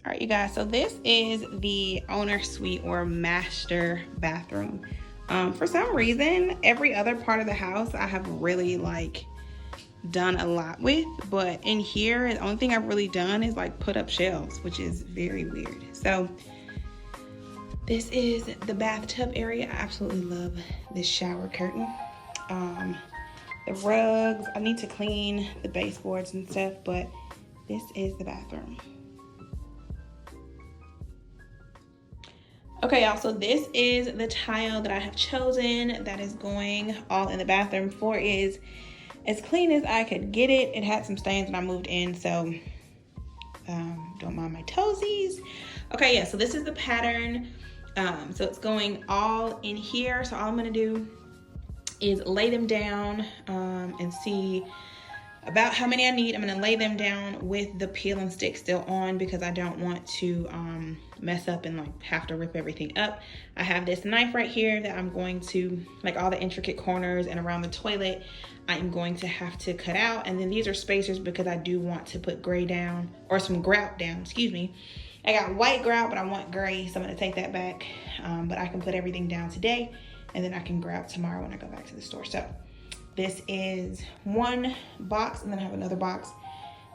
All right, you guys, so this is the owner suite or master bathroom. For some reason, every other part of the house I have really like done a lot with, but in here, the only thing I've really done is like put up shelves, which is very weird. So this is the bathtub area. I absolutely love this shower curtain. The rugs, I need to clean the baseboards and stuff, but this is the bathroom. Okay, y'all, so this is the tile that I have chosen that is going all in the bathroom. Floor is as clean as I could get it. It had some stains when I moved in, so don't mind my toesies. Okay, yeah, so this is the pattern. So it's going all in here. So all I'm gonna do is lay them down and see about how many I need. I'm gonna lay them down with the peel and stick still on because I don't want to mess up and like have to rip everything up. I have this knife right here that I'm going to, like all the intricate corners and around the toilet, I am going to have to cut out. And then these are spacers because I do want to put gray down, or some grout down, excuse me. I got white grout, but I want gray, so I'm gonna take that back. But I can put everything down today and then I can grout tomorrow when I go back to the store. So this is one box, and then I have another box.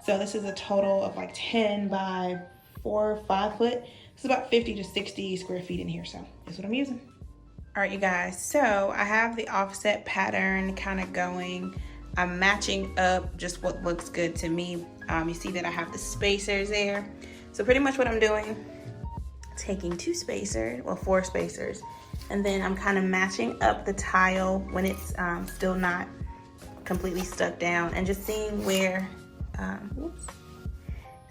So this is a total of like 10 by 4 or 5 foot. This is about 50 to 60 square feet in here, so that's what I'm using. All right, you guys, so I have the offset pattern kind of going. I'm matching up just what looks good to me. You see that I have the spacers there. So pretty much what I'm doing, taking 2 spacers, well 4 spacers, and then I'm kind of matching up the tile when it's still not completely stuck down, and just seeing where,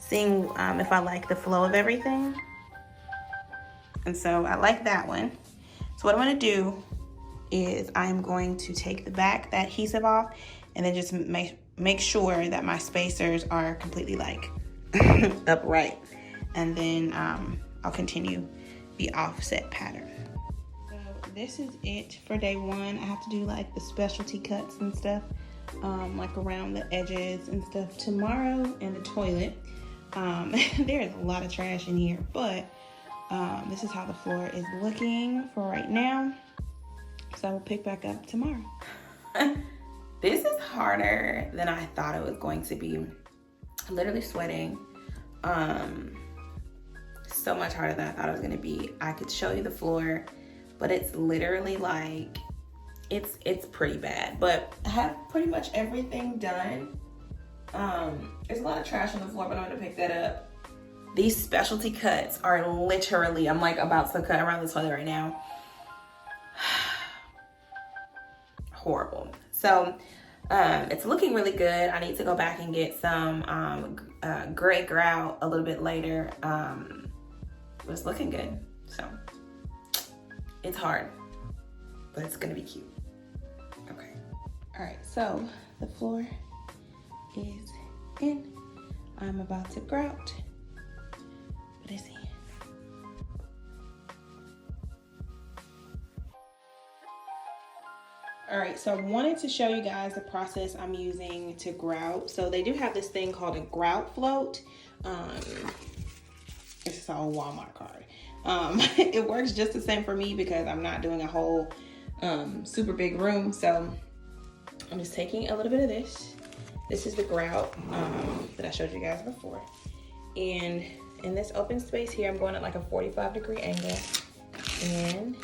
if I like the flow of everything. And so I like that one. So what I'm gonna do is I'm going to take the back, that adhesive off, and then just make sure that my spacers are completely like upright. And then I'll continue the offset pattern. So this is it for day 1. I have to do like the specialty cuts and stuff, like around the edges and stuff tomorrow in the toilet. There is a lot of trash in here, but this is how the floor is looking for right now. So I will pick back up tomorrow. This is harder than I thought it was going to be. I'm literally sweating. So much harder than I thought it was gonna be. I could show you the floor, but it's literally like, it's pretty bad. But I have pretty much everything done. There's a lot of trash on the floor, but I'm gonna pick that up. These specialty cuts are literally, I'm like about to cut around the toilet right now. Horrible. So it's looking really good. I need to go back and get some gray grout a little bit later. But it's looking good. So it's hard, but it's gonna be cute. Okay. All right, so the floor is in. I'm about to grout. What is he? All right, so I wanted to show you guys the process I'm using to grout. So they do have this thing called a grout float. This is all Walmart card. It works just the same for me because I'm not doing a whole super big room. So I'm just taking a little bit of this. This is the grout that I showed you guys before. And in this open space here, I'm going at like a 45-degree angle and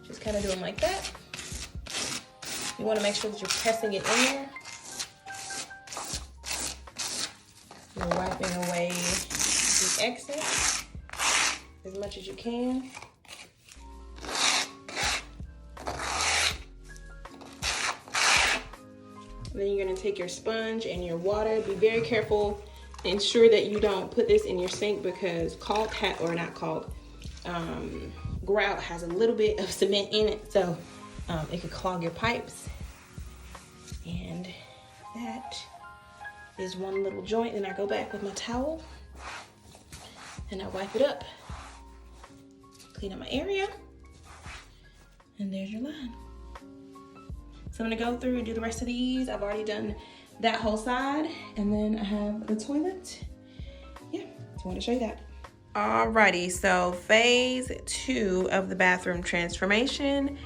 just kind of doing like that. You want to make sure that you're pressing it in there. You're wiping away the excess as much as you can. And then you're going to take your sponge and your water. Be very careful. Ensure that you don't put this in your sink because grout has a little bit of cement in it, so it could clog your pipes. And that is one little joint. Then I go back with my towel and I wipe it up, clean up my area, and there's your line. So I'm gonna go through and do the rest of these. I've already done that whole side, and then I have the toilet. Yeah, just wanted to show you that. Alrighty, so phase 2 of the bathroom transformation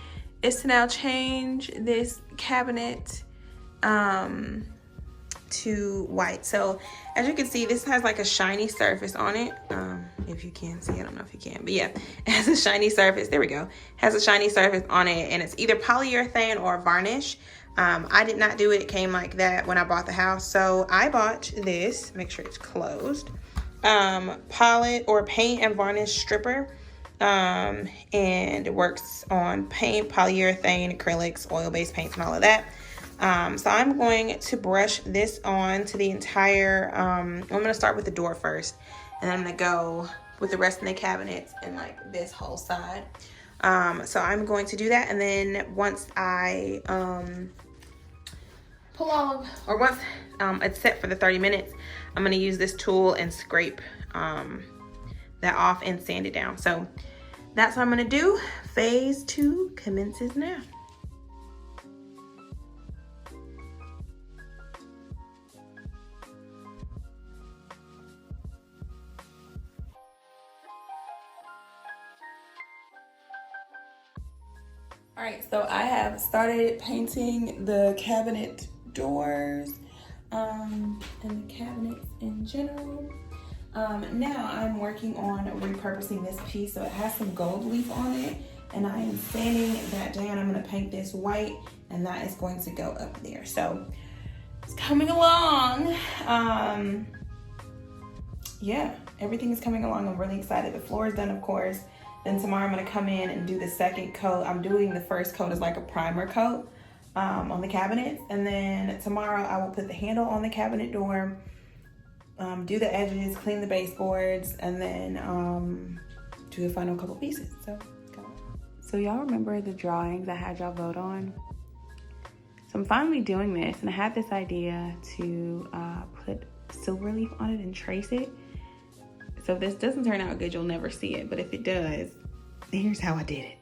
is to now change this cabinet to white. So as you can see, this has like a shiny surface on it. If you can see, I don't know if you can, but yeah, it has a shiny surface. There we go. It has a shiny surface on it, and it's either polyurethane or varnish. I did not do it. It came like that when I bought the house. So I bought this, make sure it's closed, palette or paint and varnish stripper. And it works on paint, polyurethane, acrylics, oil-based paints, and all of that. So I'm going to brush this on to the entire, I'm going to start with the door first, and then I'm going to go with the rest of the cabinets and like this whole side. So I'm going to do that, and then once I, pull all of, or once it's set for the 30 minutes, I'm going to use this tool and scrape that off and sand it down. So that's what I'm going to do. Phase 2 commences now. All right, so I have started painting the cabinet doors and the cabinets in general. Now I'm working on repurposing this piece, so it has some gold leaf on it, and I am sanding that down. I'm gonna paint this white, and that is going to go up there. So it's coming along. Yeah, everything is coming along. I'm really excited. The floor is done, of course. Then tomorrow I'm gonna come in and do the second coat. I'm doing the first coat as like a primer coat on the cabinets. And then tomorrow I will put the handle on the cabinet door, do the edges, clean the baseboards, and then do the final couple pieces. So y'all remember the drawings I had y'all vote on? So I'm finally doing this, and I had this idea to put silver leaf on it and trace it. So if this doesn't turn out good, you'll never see it. But if it does, here's how I did it.